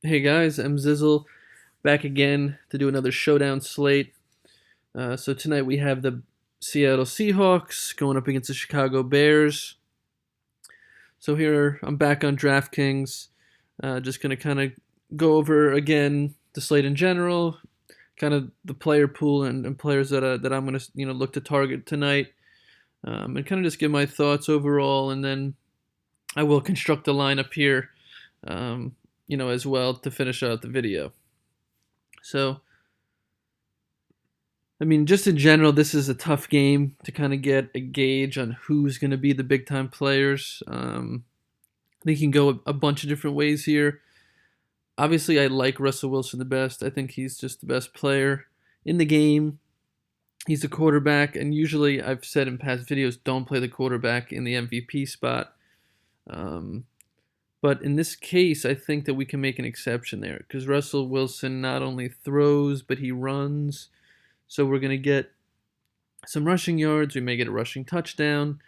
Hey guys, I'm Zizzle, back again to do another Showdown Slate. So tonight we have the Seattle Seahawks going up against the Chicago Bears. So here I'm back on DraftKings, just gonna kind of go over again the slate in general, kind of the player pool and players that I'm gonna look to target tonight, and kind of just give my thoughts overall, and then I will construct a lineup here, as well to finish out the video. So I mean, just in general, this is a tough game to kind of get a gauge on who's going to be the big time players. I think you can go a bunch of different ways here. Obviously, I like Russell Wilson the best. I think he's just the best player in the game. He's the quarterback, and usually I've said in past videos, don't play the quarterback in the MVP spot. Um, but in this case, I think that we can make an exception there because Russell Wilson not only throws, but he runs. So we're going to get some rushing yards. We may get a rushing touchdown.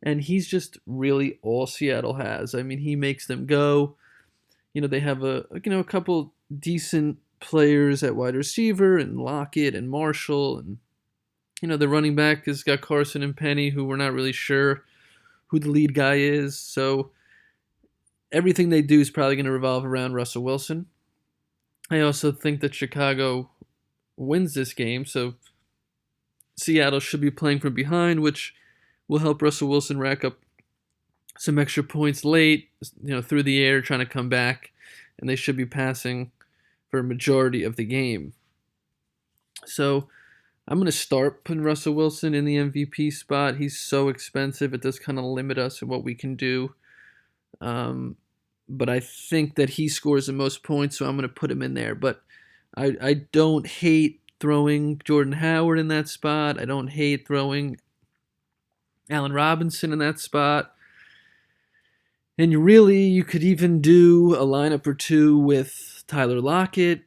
And he's just really all Seattle has. I mean, he makes them go. They have a couple decent players at wide receiver and Lockett and Marshall. And, the running back has got Carson and Penny, who we're not really sure who the lead guy is. So everything they do is probably going to revolve around Russell Wilson. I also think that Chicago wins this game. So Seattle should be playing from behind, which will help Russell Wilson rack up some extra points late, through the air, trying to come back, and they should be passing for a majority of the game. So I'm going to start putting Russell Wilson in the MVP spot. He's so expensive; it does kind of limit us in what we can do. But I think that he scores the most points, so I'm going to put him in there. But I don't hate throwing Jordan Howard in that spot. I don't hate throwing Allen Robinson in that spot. And you could even do a lineup or two with Tyler Lockett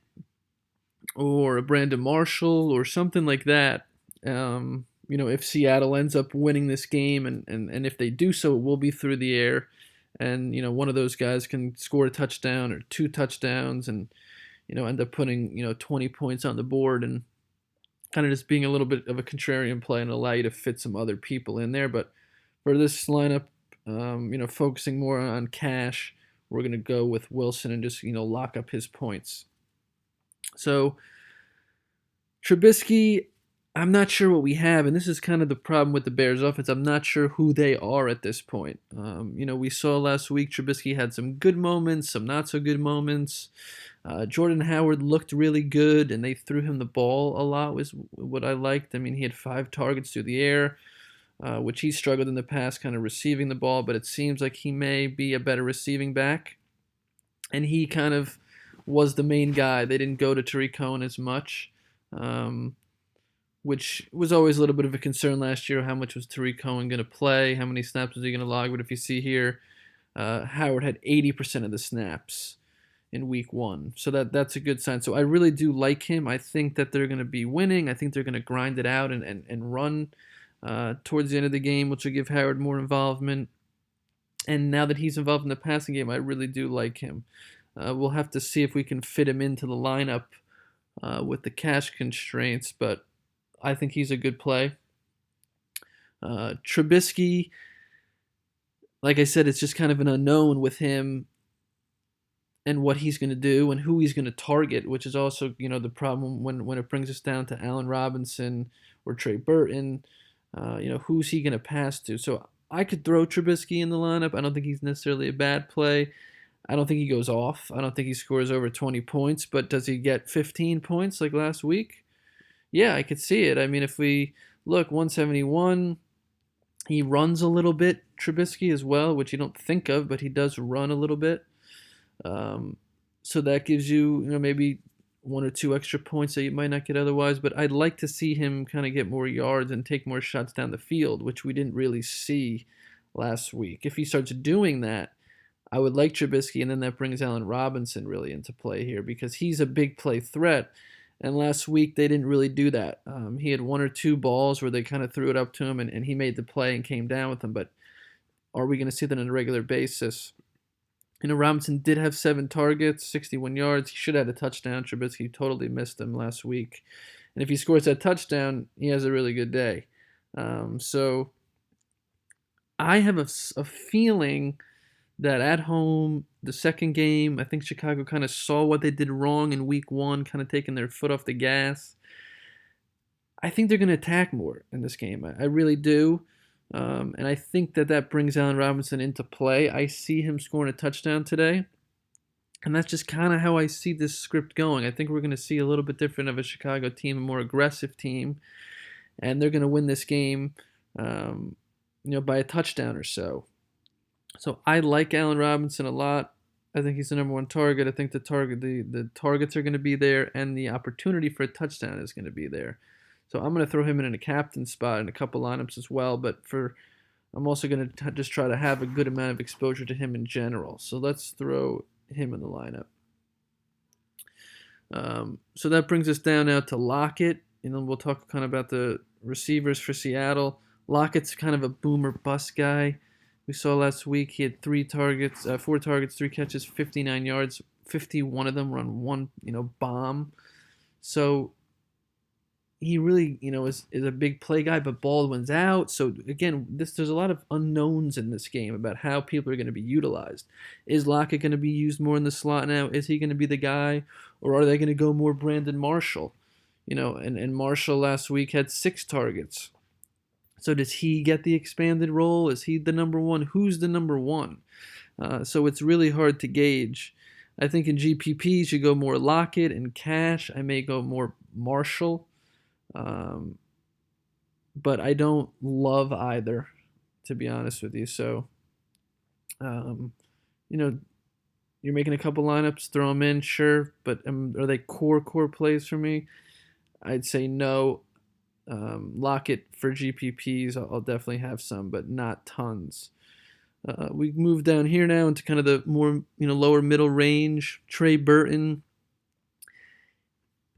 or a Brandon Marshall or something like that. If Seattle ends up winning this game, and if they do so, it will be through the air. And, one of those guys can score a touchdown or two touchdowns and, end up putting, 20 points on the board and kind of just being a little bit of a contrarian play and allow you to fit some other people in there. But for this lineup, focusing more on cash, we're going to go with Wilson and just, lock up his points. So Trubisky, I'm not sure what we have, and this is kind of the problem with the Bears offense. I'm not sure who they are at this point. We saw last week Trubisky had some good moments, some not so good moments. Jordan Howard looked really good, and they threw him the ball a lot, was what I liked. I mean, he had 5 targets through the air, which he struggled in the past kind of receiving the ball, but it seems like he may be a better receiving back. And he kind of was the main guy. They didn't go to Tariq Cohen as much, which was always a little bit of a concern last year. How much was Tariq Cohen going to play? How many snaps was he going to log? But if you see here, Howard had 80% of the snaps in week 1. So that's a good sign. So I really do like him. I think that they're going to be winning. I think they're going to grind it out and run towards the end of the game, which will give Howard more involvement. And now that he's involved in the passing game, I really do like him. We'll have to see if we can fit him into the lineup with the cash constraints, but I think he's a good play. Trubisky, like I said, it's just kind of an unknown with him and what he's going to do and who he's going to target, which is also, the problem when it brings us down to Allen Robinson or Trey Burton. Who's he going to pass to? So I could throw Trubisky in the lineup. I don't think he's necessarily a bad play. I don't think he goes off. I don't think he scores over 20 points, but does he get 15 points like last week? Yeah, I could see it. I mean, if we look, 171, he runs a little bit, Trubisky as well, which you don't think of, but he does run a little bit. So that gives you, maybe 1 or 2 extra points that you might not get otherwise. But I'd like to see him kind of get more yards and take more shots down the field, which we didn't really see last week. If he starts doing that, I would like Trubisky, and then that brings Allen Robinson really into play here because he's a big play threat. And last week they didn't really do that. He had 1 or 2 balls where they kind of threw it up to him, and he made the play and came down with them. But are we going to see that on a regular basis? Robinson did have 7 targets, 61 yards. He should have had a touchdown. Trubisky totally missed him last week. And if he scores that touchdown, he has a really good day. So I have a feeling that at home, the second game, I think Chicago kind of saw what they did wrong in week one, kind of taking their foot off the gas. I think they're going to attack more in this game. I really do. And I think that brings Allen Robinson into play. I see him scoring a touchdown today. And that's just kind of how I see this script going. I think we're going to see a little bit different of a Chicago team, a more aggressive team. And they're going to win this game, by a touchdown or so. So I like Allen Robinson a lot. I think he's the number one target. I think the targets are going to be there, and the opportunity for a touchdown is going to be there. So I'm going to throw him in a captain spot in a couple lineups as well. But I'm also going to just try to have a good amount of exposure to him in general. So let's throw him in the lineup. So that brings us down now to Lockett, and then we'll talk kind of about the receivers for Seattle. Lockett's kind of a boomer bust guy. We saw last week he had 4 targets, 3 catches, 59 yards. 51 of them were on one, bomb. So he really, is a big play guy, but Baldwin's out. So again, there's a lot of unknowns in this game about how people are going to be utilized. Is Lockett going to be used more in the slot now? Is he going to be the guy, or are they going to go more Brandon Marshall? And Marshall last week had 6 targets. So does he get the expanded role? Is he the number one? Who's the number one? So it's really hard to gauge. I think in GPPs you go more Lockett. In cash, I may go more Marshall. But I don't love either, to be honest with you. So, you're making a couple lineups, throw them in, sure. But are they core plays for me? I'd say no. Lockett for GPPs, I'll definitely have some, but not tons. We move down here now into kind of the more lower middle range. Trey Burton.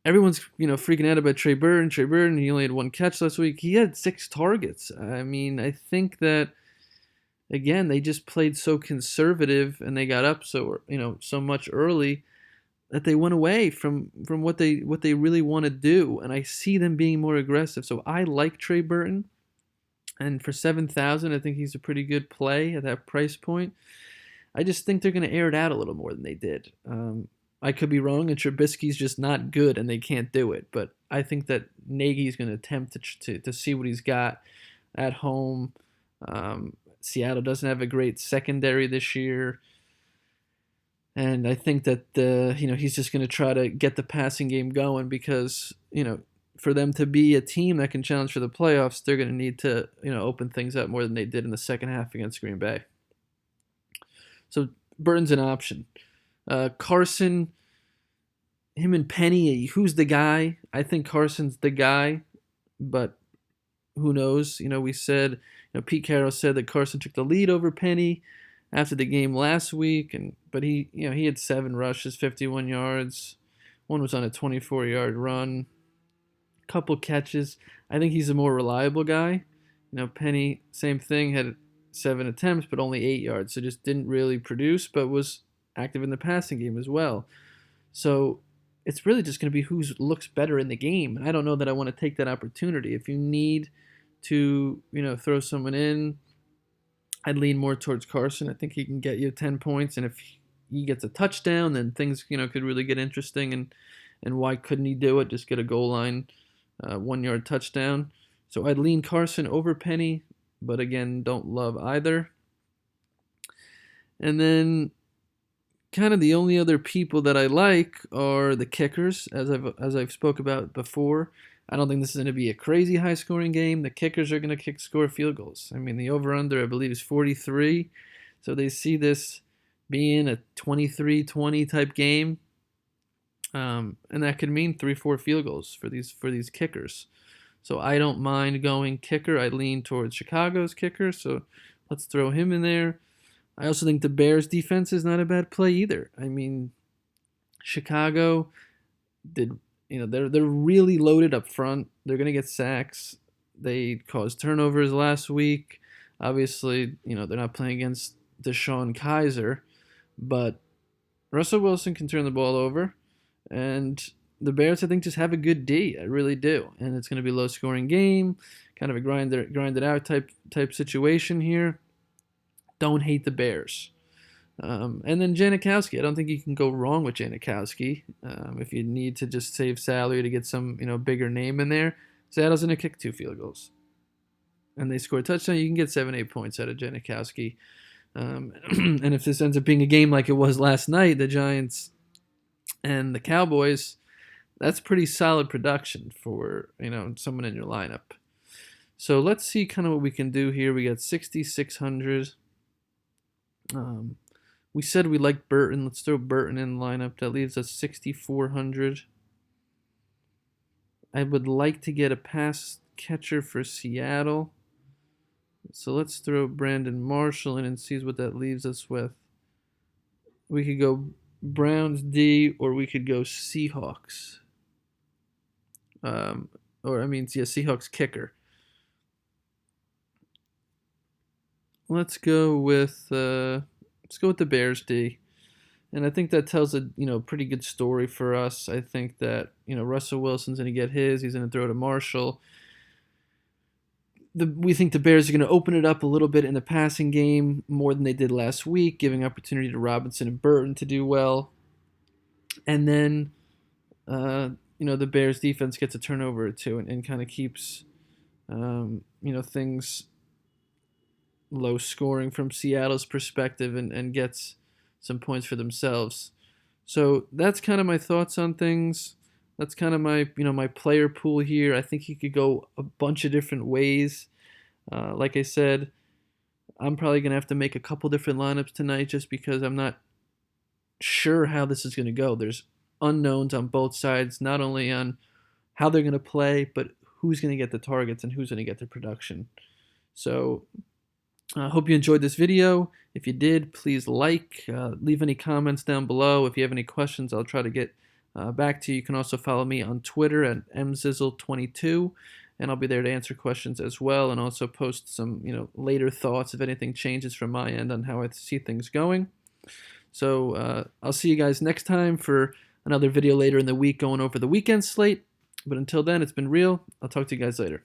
Everyone's freaking out about Trey Burton. He only had 1 catch last week. He had 6 targets. I mean, I think that again they just played so conservative and they got up so much early that they went away from what they really want to do, and I see them being more aggressive. So I like Trey Burton, and for 7,000, I think he's a pretty good play at that price point. I just think they're going to air it out a little more than they did. I could be wrong, and Trubisky's just not good, and they can't do it. But I think that Nagy's going to attempt to see what he's got at home. Seattle doesn't have a great secondary this year. And I think that he's just going to try to get the passing game going because, for them to be a team that can challenge for the playoffs, they're going to need to, open things up more than they did in the second half against Green Bay. So Burton's an option. Carson, him and Penny, who's the guy? I think Carson's the guy, but who knows? We said, Pete Carroll said that Carson took the lead over Penny after the game last week, but he had 7 rushes, 51 yards. One was on a 24-yard run, couple catches. I think he's a more reliable guy. Penny, same thing, had 7 attempts, but only 8 yards, so just didn't really produce, but was active in the passing game as well. So it's really just going to be who looks better in the game. And I don't know that I want to take that opportunity. If you need to, throw someone in, I'd lean more towards Carson. I think he can get you 10 points, and if he gets a touchdown, then things could really get interesting. And why couldn't he do it? Just get a goal line 1-yard touchdown. So I'd lean Carson over Penny, but again, don't love either. And then kind of the only other people that I like are the kickers, as I've spoke about before. I don't think this is going to be a crazy high-scoring game. The kickers are going to score field goals. I mean, the over-under, I believe, is 43. So they see this being a 23-20 type game. And that could mean 3-4 field goals for these kickers. So I don't mind going kicker. I lean towards Chicago's kicker, so let's throw him in there. I also think the Bears' defense is not a bad play either. I mean, Chicago did... they're really loaded up front. They're going to get sacks. They caused turnovers last week. Obviously, they're not playing against Deshaun Kaiser, but Russell Wilson can turn the ball over, and the Bears, I think, just have a good D. I really do, and it's going to be a low-scoring game, kind of a grinded out type situation here. Don't hate the Bears. And then Janikowski. I don't think you can go wrong with Janikowski. If you need to just save salary to get some bigger name in there, Seattle's going to kick 2 field goals, and they score a touchdown. You can get 7-8 points out of Janikowski. And if this ends up being a game like it was last night, the Giants and the Cowboys, that's pretty solid production for someone in your lineup. So let's see kind of what we can do here. We got 6,600. We said we liked Burton. Let's throw Burton in the lineup. That leaves us 6,400. I would like to get a pass catcher for Seattle. So let's throw Brandon Marshall in and see what that leaves us with. We could go Browns D, or we could go Seahawks. Seahawks kicker. Let's go with the Bears D, and I think that tells a pretty good story for us. I think that Russell Wilson's going to get his. He's going to throw to Marshall. We think the Bears are going to open it up a little bit in the passing game more than they did last week, giving opportunity to Robinson and Burton to do well. And then, the Bears defense gets a turnover or two and kind of keeps, things low scoring from Seattle's perspective and gets some points for themselves. So that's kind of my thoughts on things. That's kind of my my player pool here. I think you could go a bunch of different ways. Like I said, I'm probably going to have to make a couple different lineups tonight just because I'm not sure how this is going to go. There's unknowns on both sides, not only on how they're going to play, but who's going to get the targets and who's going to get the production. So I hope you enjoyed this video. If you did, please leave any comments down below. If you have any questions, I'll try to get back to you. You can also follow me on Twitter at mzizzle22, and I'll be there to answer questions as well, and also post some later thoughts if anything changes from my end on how I see things going. So I'll see you guys next time for another video later in the week going over the weekend slate. But until then, it's been real. I'll talk to you guys later.